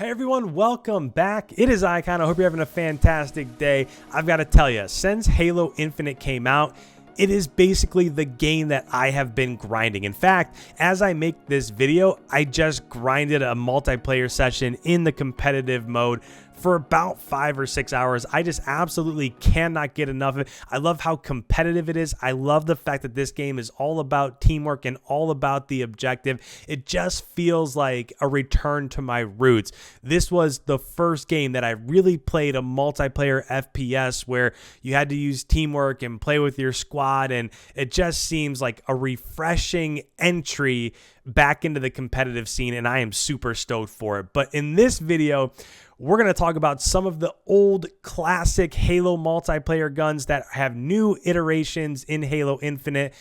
Hey everyone, welcome back. It is Icon. I hope you're having a fantastic day. I've got to tell you, since Halo Infinite came out, it is basically the game that I have been grinding. In fact, as I make this video, I just grinded a multiplayer session in the competitive mode for about 5 or 6 hours. I just absolutely cannot get enough of it. I love how competitive it is. I love the fact that this game is all about teamwork and all about the objective. It just feels like a return to my roots. This was the first game that I really played a multiplayer FPS where you had to use teamwork and play with your squad, and it just seems like a refreshing entry back into the competitive scene, and I am super stoked for it. But in this video, we're going to talk about some of the old classic Halo multiplayer guns that have new iterations in Halo Infinite,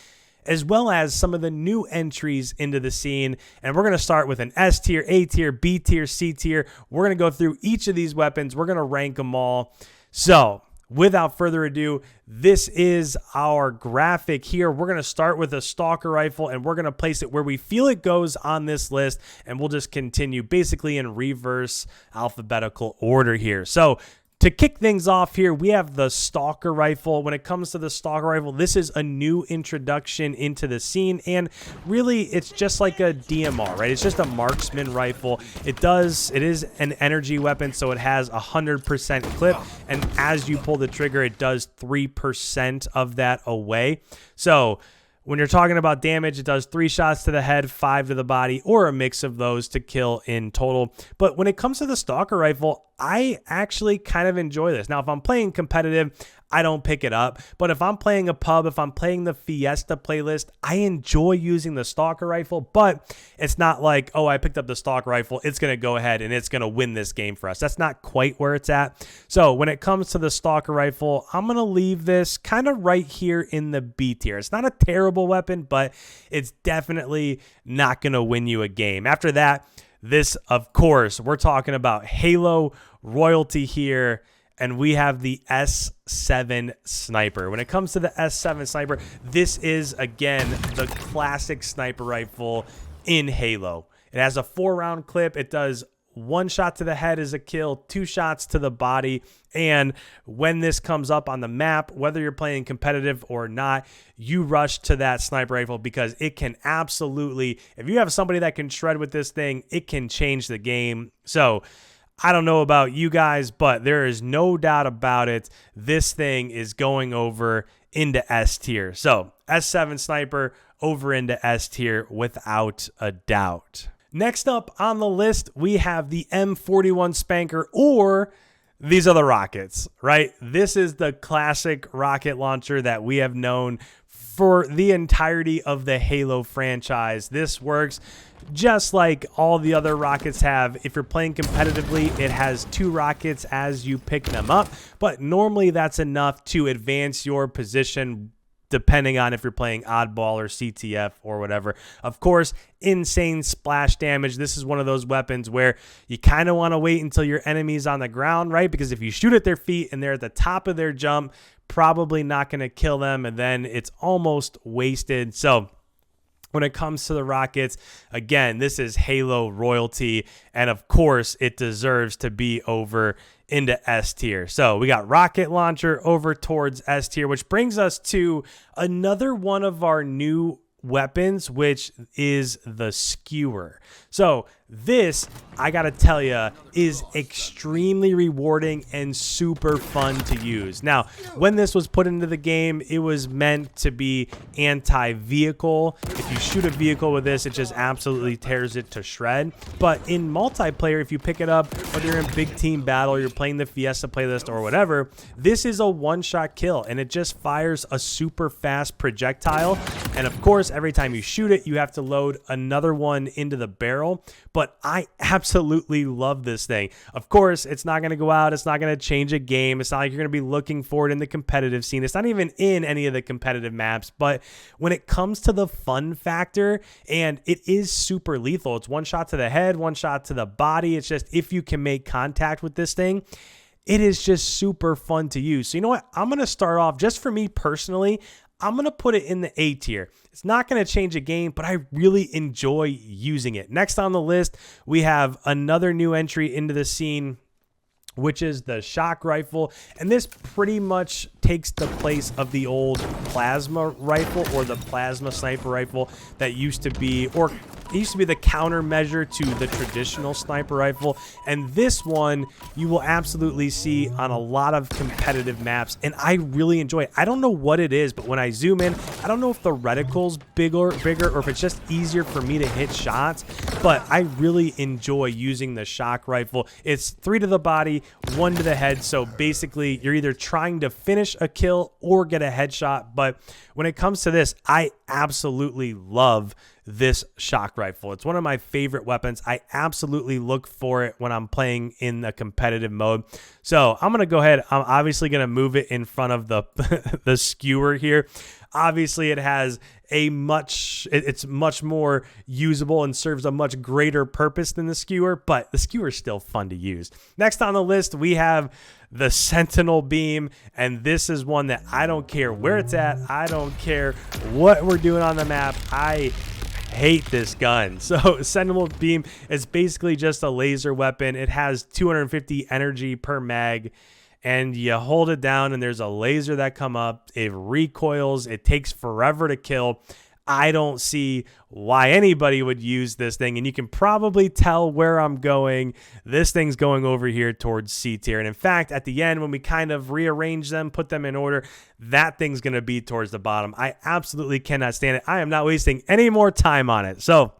as well as some of the new entries into the scene. And we're going to start with an S tier, A tier, B tier, C tier. We're going to go through each of these weapons. We're going to rank them all. So without further ado, this is our graphic here. We're going to start with a Stalker Rifle, and we're going to place it where we feel it goes on this list, and we'll just continue basically in reverse alphabetical order here. So to kick things off here, we have the Stalker Rifle. When it comes to the Stalker Rifle, this is a new introduction into the scene, and really it's just like a DMR, right? It's just a marksman rifle. It is an energy weapon, so it has 100% clip, and as you pull the trigger, it does 3% of that away. So when you're talking about damage, it does 3 shots to the head, 5 to the body, or a mix of those to kill in total. But when it comes to the Stalker Rifle, I actually kind of enjoy this. Now, if I'm playing competitive, I don't pick it up. But if I'm playing a pub, if I'm playing the Fiesta playlist, I enjoy using the Stalker Rifle. But it's not like, oh, I picked up the Stalker Rifle, it's going to go ahead and it's going to win this game for us. That's not quite where it's at. So when it comes to the Stalker Rifle, I'm going to leave this kind of right here in the B tier. It's not a terrible weapon, but it's definitely not going to win you a game. After that, this, of course, we're talking about Halo royalty here, and we have the S7 Sniper. When it comes to the S7 Sniper, this is, again, the classic sniper rifle in Halo. It has a 4-round clip. It does 1 shot to the head is a kill, 2 shots to the body. And when this comes up on the map, whether you're playing competitive or not, you rush to that sniper rifle because it can absolutely, if you have somebody that can shred with this thing, it can change the game. So I don't know about you guys, but there is no doubt about it. This thing is going over into S tier. So S7 Sniper over into S tier without a doubt. Next up on the list, we have the M41 Spanker, or these are the rockets, right? This is the classic rocket launcher that we have known for the entirety of the Halo franchise. This works just like all the other rockets have. If you're playing competitively, it has 2 rockets as you pick them up, but normally that's enough to advance your position depending on if you're playing oddball or CTF or whatever. Of course, insane splash damage. This is one of those weapons where you kind of want to wait until your enemy's on the ground, right? Because if you shoot at their feet and they're at the top of their jump, probably not going to kill them, and then it's almost wasted. So when it comes to the rockets, again, this is Halo royalty, and of course, it deserves to be over into S tier. So we got rocket launcher over towards S tier, which brings us to another one of our new weapons, which is the Skewer. So this, I gotta tell you, is extremely rewarding and super fun to use. Now, when this was put into the game, it was meant to be anti-vehicle. If you shoot a vehicle with this, it just absolutely tears it to shred. But in multiplayer, if you pick it up, whether you're in big team battle, you're playing the Fiesta playlist or whatever, this is a 1-shot kill, and it just fires a super fast projectile. And of course, every time you shoot it, you have to load another one into the barrel. But I absolutely love this thing. Of course, it's not going to go out. It's not going to change a game. It's not like you're going to be looking for it in the competitive scene. It's not even in any of the competitive maps. But when it comes to the fun factor, and it is super lethal. It's 1 shot to the head, 1 shot to the body. It's just if you can make contact with this thing, it is just super fun to use. So you know what? I'm going to start off, just for me personally, I'm going to put it in the A tier. It's not going to change a game, but I really enjoy using it. Next on the list, we have another new entry into the scene, which is the shock rifle. And this pretty much takes the place of the old plasma rifle or the plasma sniper rifle that used to be, or it used to be the countermeasure to the traditional sniper rifle. And this one you will absolutely see on a lot of competitive maps, and I really enjoy it. I don't know what it is, but when I zoom in, I don't know if the reticle's bigger or if it's just easier for me to hit shots, but I really enjoy using the shock rifle. It's 3 to the body, 1 to the head, so basically you're either trying to finish a kill or get a headshot. But when it comes to this, I absolutely love this shock rifle. It's one of my favorite weapons. I absolutely look for it when I'm playing in the competitive mode. So I'm going to go ahead. I'm obviously going to move it in front of the the skewer here. Obviously, it has it's much more usable and serves a much greater purpose than the skewer, but the skewer is still fun to use. Next on the list, we have the Sentinel Beam, and this is one that I don't care where it's at. I don't care what we're doing on the map. I hate this gun. So Sentinel Beam is basically just a laser weapon. It has 250 energy per mag, and you hold it down and there's a laser that come up. It recoils. It takes forever to kill. I don't see why anybody would use this thing, and you can probably tell where I'm going. This thing's going over here towards C tier, and in fact, at the end, when we kind of rearrange them, put them in order, that thing's going to be towards the bottom. I absolutely cannot stand it. I am not wasting any more time on it. So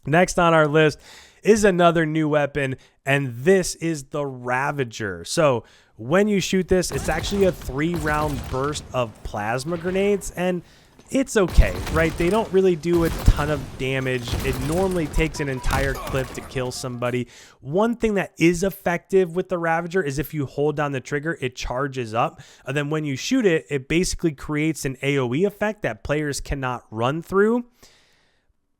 next on our list is another new weapon, and this is the Ravager. So when you shoot this, it's actually a 3-round burst of plasma grenades, and it's okay, right? They don't really do a ton of damage. It normally takes an entire clip to kill somebody. One thing that is effective with the Ravager is if you hold down the trigger, it charges up. And then when you shoot it, it basically creates an AoE effect that players cannot run through.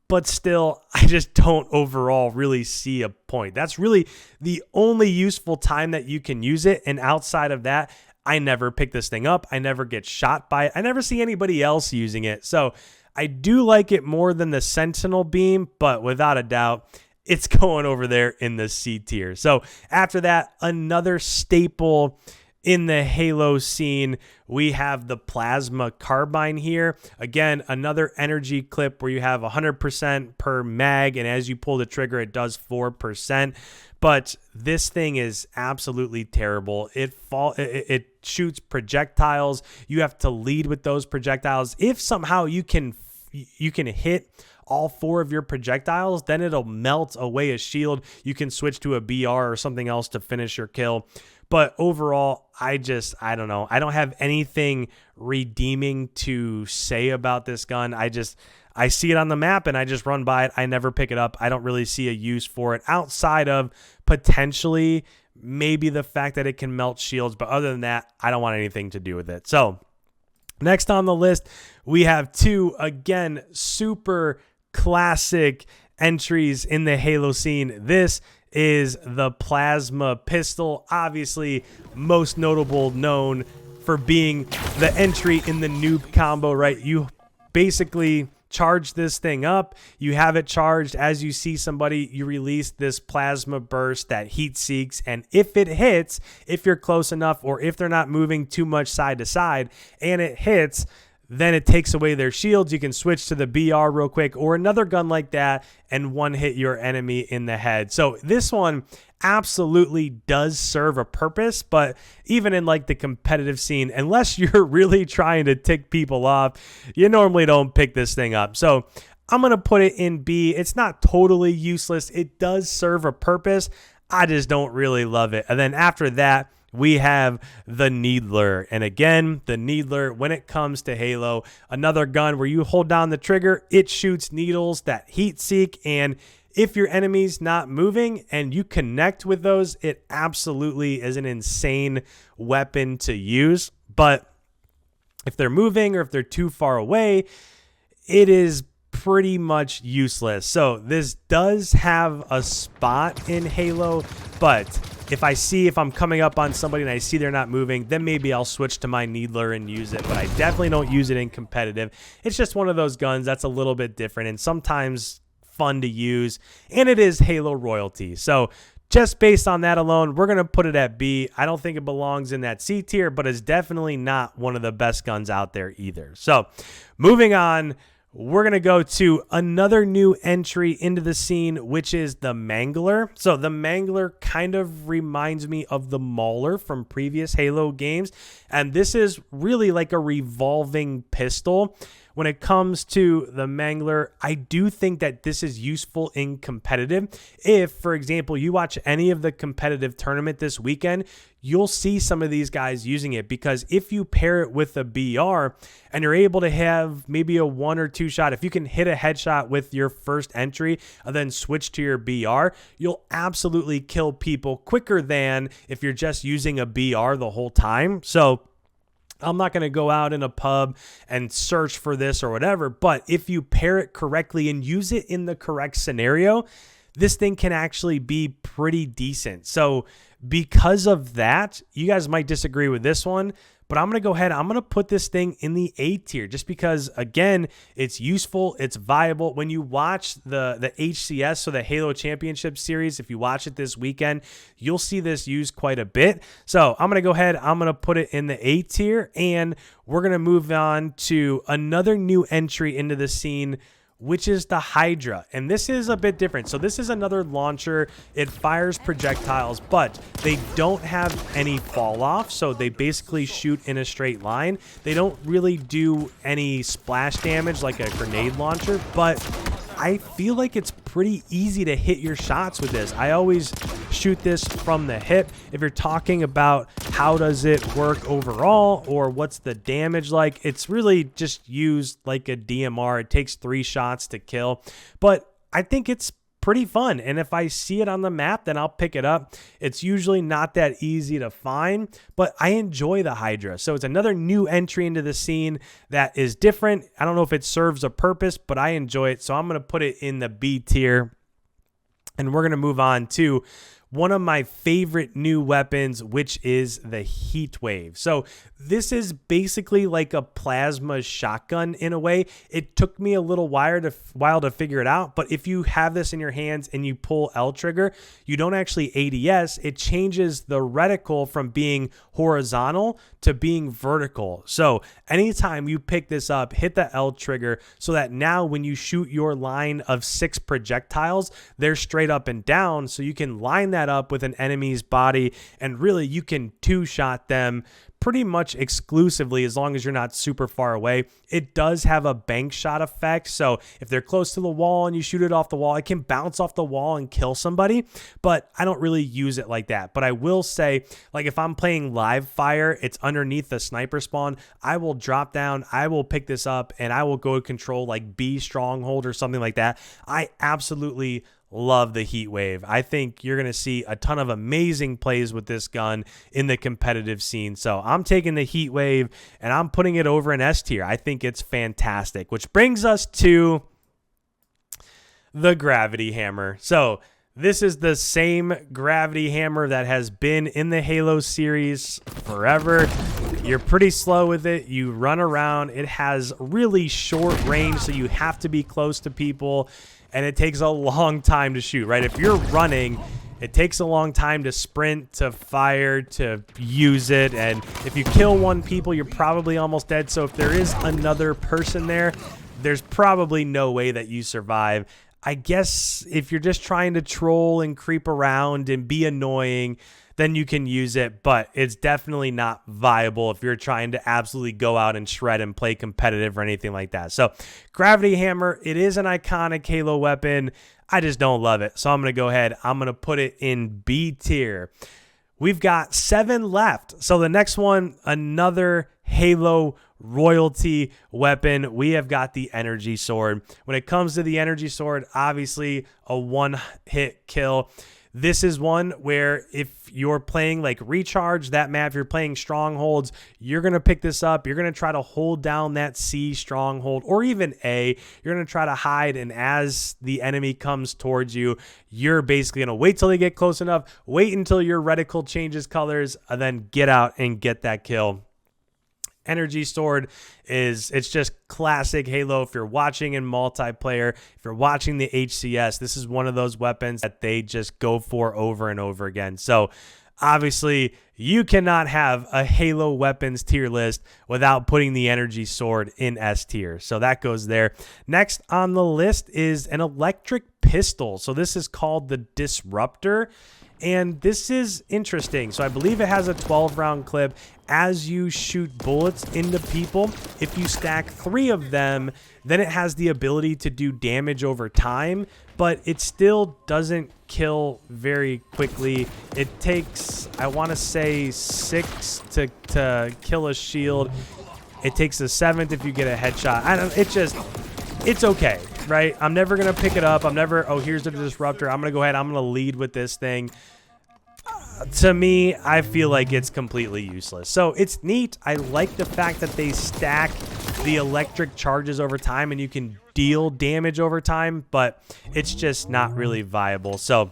But still, I just don't overall really see a point. That's really the only useful time that you can use it. And outside of that, I never pick this thing up. I never get shot by it. I never see anybody else using it. So I do like it more than the Sentinel Beam, but without a doubt, it's going over there in the C tier. So after that, another staple in the Halo scene, we have the plasma carbine here. Again, another energy clip where you have 100% per mag, and as you pull the trigger, it does 4%. But this thing is absolutely terrible. It shoots projectiles. You have to lead with those projectiles. If somehow you can hit all 4 of your projectiles, then it'll melt away a shield. You can switch to a BR or something else to finish your kill. But overall, I don't know. I don't have anything redeeming to say about this gun. I see it on the map and I just run by it. I never pick it up. I don't really see a use for it outside of potentially maybe the fact that it can melt shields. But other than that, I don't want anything to do with it. So next on the list, we have 2, again, super classic entries in the Halo scene. This is the plasma pistol, obviously most known for being the entry in the noob combo, right? You basically charge this thing up, you have it charged. As you see somebody, you release this plasma burst that heat seeks, and if it hits, if you're close enough or if they're not moving too much side to side and it hits, then it takes away their shields. You can switch to the BR real quick or another gun like that and one hit your enemy in the head. So this one absolutely does serve a purpose, but even in like the competitive scene, unless you're really trying to tick people off, you normally don't pick this thing up. So I'm going to put it in B. It's not totally useless. It does serve a purpose. I just don't really love it. And then after that, we have the Needler. And again, the Needler, when it comes to Halo, another gun where you hold down the trigger, it shoots needles that heat seek. And if your enemy's not moving and you connect with those, it absolutely is an insane weapon to use. But if they're moving or if they're too far away, it is pretty much useless. So this does have a spot in Halo, but if I'm coming up on somebody and I see they're not moving, then maybe I'll switch to my needler and use it, but I definitely don't use it in competitive. It's just one of those guns that's a little bit different and sometimes fun to use, and it is Halo royalty. So just based on that alone, we're going to put it at B. I don't think it belongs in that C tier, but it's definitely not one of the best guns out there either. So moving on, we're going to go to another new entry into the scene, which is the mangler. So the mangler kind of reminds me of the mauler from previous Halo games, and this is really like a revolving pistol. When it comes to the mangler, I do think that this is useful in competitive. If, for example, you watch any of the competitive tournament this weekend, you'll see some of these guys using it, because if you pair it with a BR and you're able to have maybe a 1 or 2 shot, if you can hit a headshot with your first entry and then switch to your BR, you'll absolutely kill people quicker than if you're just using a BR the whole time. So I'm not going to go out in a pub and search for this or whatever, but if you pair it correctly and use it in the correct scenario, this thing can actually be pretty decent. So because of that, you guys might disagree with this one, but I'm going to go ahead. I'm going to put this thing in the A tier just because, again, it's useful. It's viable. When you watch the HCS, so the Halo Championship Series, if you watch it this weekend, you'll see this used quite a bit. So I'm going to go ahead. I'm going to put it in the A tier, and we're going to move on to another new entry into the scene, which is the Hydra. And this is a bit different. So this is another launcher. It fires projectiles, but they don't have any fall off. So they basically shoot in a straight line. They don't really do any splash damage like a grenade launcher, but I feel like it's pretty easy to hit your shots with this. I always shoot this from the hip. If you're talking about how does it work overall or what's the damage like, it's really just used like a DMR. It takes 3 shots to kill, but I think it's pretty fun. And if I see it on the map, then I'll pick it up. It's usually not that easy to find, but I enjoy the Hydra. So it's another new entry into the scene that is different. I don't know if it serves a purpose, but I enjoy it. So I'm going to put it in the B tier. And we're going to move on to one of my favorite new weapons, which is the Heat Wave. So this is basically like a plasma shotgun in a way. It took me a little while to figure it out, but if you have this in your hands and you pull L trigger, you don't actually ADS. It changes the reticle from being horizontal to being vertical. So anytime you pick this up, hit the L trigger so that now when you shoot your line of 6 projectiles, they're straight up and down. So you can line that up with an enemy's body, and really you can 2-shot them pretty much exclusively as long as you're not super far away. It does have a bank shot effect, so if they're close to the wall and you shoot it off the wall, it can bounce off the wall and kill somebody, but I don't really use it like that. But I will say, like if I'm playing live fire, it's underneath the sniper spawn, I will drop down, I will pick this up, and I will go control like B stronghold or something like that. I absolutely love the Heat Wave. I think you're going to see a ton of amazing plays with this gun in the competitive scene. So I'm taking the Heat Wave and I'm putting it over in S tier. I think it's fantastic, which brings us to the Gravity Hammer. So this is the same Gravity Hammer that has been in the Halo series forever. You're pretty slow with it. You run around. It has really short range, so you have to be close to people, and it takes a long time to shoot, right? If you're running, it takes a long time to sprint, to fire, to use it, and if you kill one people, you're probably almost dead. So if there is another person there, there's probably no way that you survive. I guess if you're just trying to troll and creep around and be annoying, then you can use it, but it's definitely not viable if you're trying to absolutely go out and shred and play competitive or anything like that. So Gravity Hammer, it is an iconic Halo weapon. I just don't love it. So I'm going to go ahead. I'm going to put it in B tier. We've got 7 left. So the next one, another Halo royalty weapon. We have got the Energy Sword. When it comes to the Energy Sword, obviously a one-hit kill. this is one where if you're playing like Recharge, that map, if you're playing Strongholds, you're going to pick this up. You're going to try to hold down that C stronghold or even A. You're going to try to hide, and as the enemy comes towards you, you're basically going to wait till they get close enough, wait until your reticle changes colors, and then get out and get that kill. Energy Sword it's just classic Halo. If you're watching in multiplayer, if you're watching the HCS, this is one of those weapons that they just go for over and over again. So obviously you cannot have a Halo weapons tier list without putting the Energy Sword in S tier. So that goes there. Next on the list is an electric pistol. So this is called the Disruptor. And this is interesting. So I believe it has a 12-round clip. As you shoot bullets into people, if you stack 3 of them, then it has the ability to do damage over time, but it still doesn't kill very quickly. It takes, I want to say, 6 to kill a shield. It takes a 7th if you get a headshot. It's okay, right? I'm never going to pick it up. Oh, here's the Disruptor. I'm going to go ahead. I'm going to lead with this thing. To me, I feel like it's completely useless. So it's neat. I like the fact that they stack the electric charges over time and you can deal damage over time, but it's just not really viable. So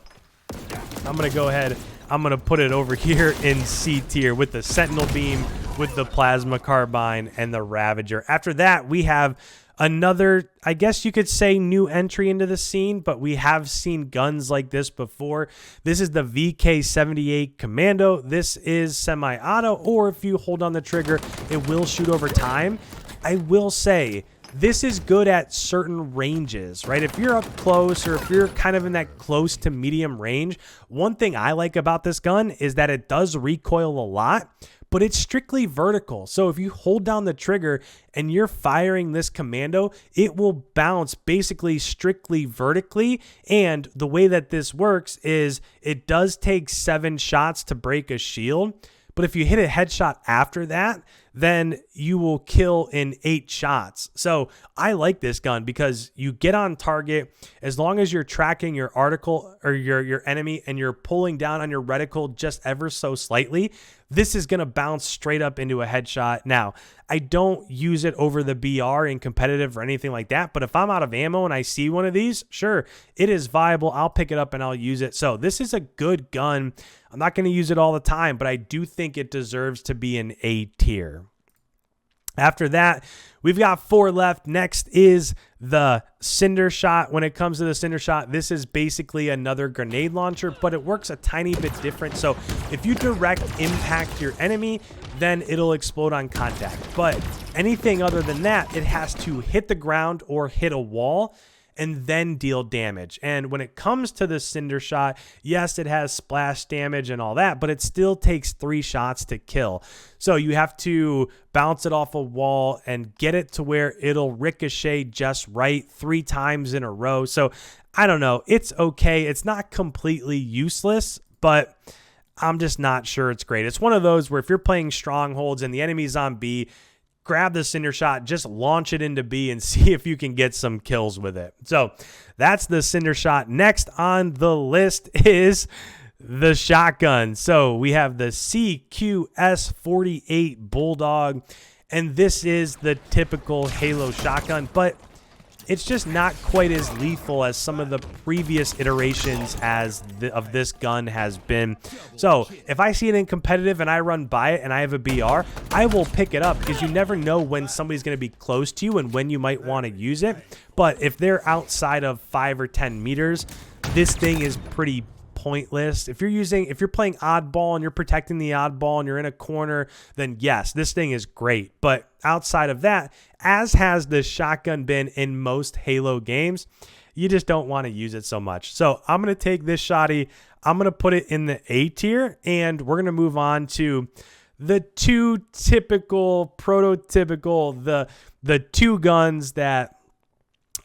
I'm going to go ahead. I'm going to put it over here in C tier with the Sentinel Beam, with the Plasma Carbine, and the Ravager. After that, we have another, I guess you could say, new entry into the scene, but we have seen guns like this before. This is the VK78 Commando. This is semi-auto, or if you hold on the trigger, it will shoot over time. I will say, this is good at certain ranges, right? If you're up close or if you're kind of in that close to medium range, one thing I like about this gun is that it does recoil a lot, but it's strictly vertical. So if you hold down the trigger and you're firing this Commando, it will bounce basically strictly vertically. And the way that this works is it does take 7 shots to break a shield. But if you hit a headshot after that, then you will kill in 8 shots. So I like this gun because you get on target as long as you're tracking your article or your enemy and you're pulling down on your reticle just ever so slightly. This is going to bounce straight up into a headshot. Now, I don't use it over the BR in competitive or anything like that, but if I'm out of ammo and I see one of these, sure, it is viable. I'll pick it up and I'll use it. So this is a good gun. I'm not going to use it all the time, but I do think it deserves to be an A tier. After that, we've got 4 left. Next is the Cinder Shot. When it comes to the Cinder Shot, this is basically another grenade launcher, but it works a tiny bit different. So if you direct impact your enemy, then it'll explode on contact. But anything other than that, it has to hit the ground or hit a wall and then deal damage. And when it comes to the Cinder Shot, yes, it has splash damage and all that, but it still takes 3 shots to kill. So you have to bounce it off a wall and get it to where it'll ricochet just right 3 times in a row. So I don't know. It's okay. It's not completely useless, but I'm just not sure it's great. It's one of those where if you're playing Strongholds and the enemy's on B, grab the Cinder Shot, just launch it into B and see if you can get some kills with it. So that's the Cinder Shot. Next on the list is the shotgun. So we have the CQS48 Bulldog, and this is the typical Halo shotgun, but it's just not quite as lethal as some of the previous iterations of this gun has been. So if I see it in competitive and I run by it and I have a BR, I will pick it up because you never know when somebody's going to be close to you and when you might want to use it. But if they're outside of 5 or 10 meters, this thing is pretty pointless. If you're playing oddball and you're protecting the oddball and you're in a corner, then yes, this thing is great. But outside of that, as has the shotgun been in most Halo games, you just don't want to use it so much. So I'm going to take this shotty, I'm going to put it in the A tier, and we're going to move on to the 2 typical, prototypical, the 2 guns that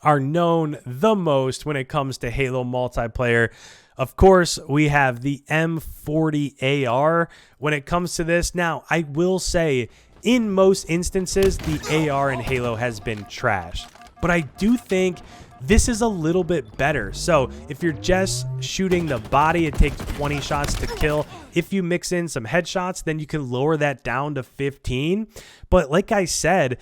are known the most when it comes to Halo multiplayer. Of course, we have the M40 AR when it comes to this. Now, I will say, in most instances, the AR in Halo has been trash. But I do think this is a little bit better. So if you're just shooting the body, it takes 20 shots to kill. If you mix in some headshots, then you can lower that down to 15. But like I said,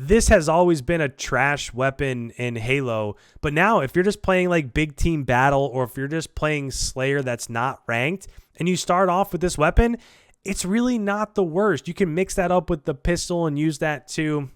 this has always been a trash weapon in Halo, but now if you're just playing like big team battle, or if you're just playing Slayer that's not ranked, and you start off with this weapon, it's really not the worst. You can mix that up with the pistol and use that too.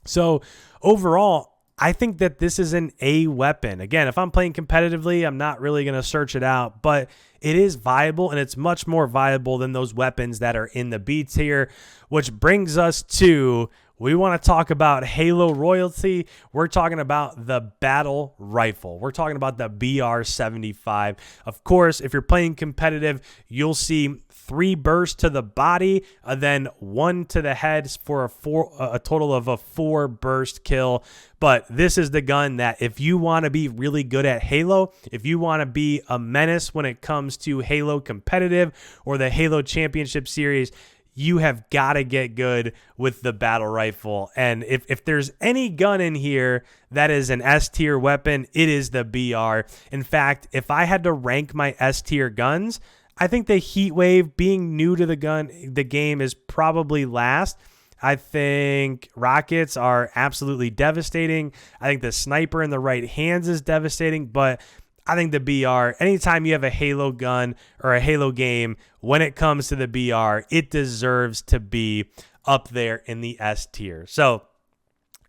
So overall, I think that this is an A weapon. Again, if I'm playing competitively, I'm not really going to search it out, but it is viable, and it's much more viable than those weapons that are in the B tier, which brings us to, we want to talk about Halo royalty. We're talking about the battle rifle. We're talking about the BR-75. Of course, if you're playing competitive, you'll see 3 bursts to the body, then 1 to the head for a total of a 4 burst kill. But this is the gun that if you want to be really good at Halo, if you want to be a menace when it comes to Halo competitive or the Halo Championship Series, you have got to get good with the battle rifle. And if there's any gun in here that is an S tier weapon, it is the BR. In fact, if I had to rank my S tier guns, I think the Heatwave, being new to the game, is probably last. I think rockets are absolutely devastating. I think the sniper in the right hands is devastating, but I think the BR, anytime you have a Halo gun or a Halo game, when it comes to the BR, it deserves to be up there in the S tier. So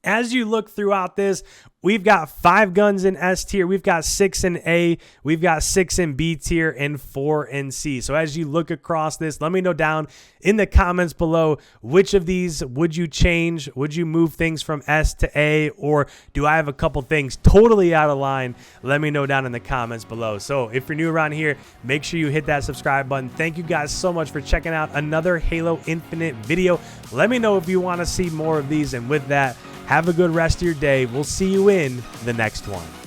as you look throughout this, we've got 5 guns in S tier, we've got 6 in A, we've got 6 in B tier, and 4 in C. So as you look across this, let me know down in the comments below, which of these would you change? Would you move things from S to A, or do I have a couple things totally out of line? Let me know down in the comments below. So if you're new around here, make sure you hit that subscribe button. Thank you guys so much for checking out another Halo Infinite video. Let me know if you want to see more of these, and with that, have a good rest of your day. We'll see you in the next one.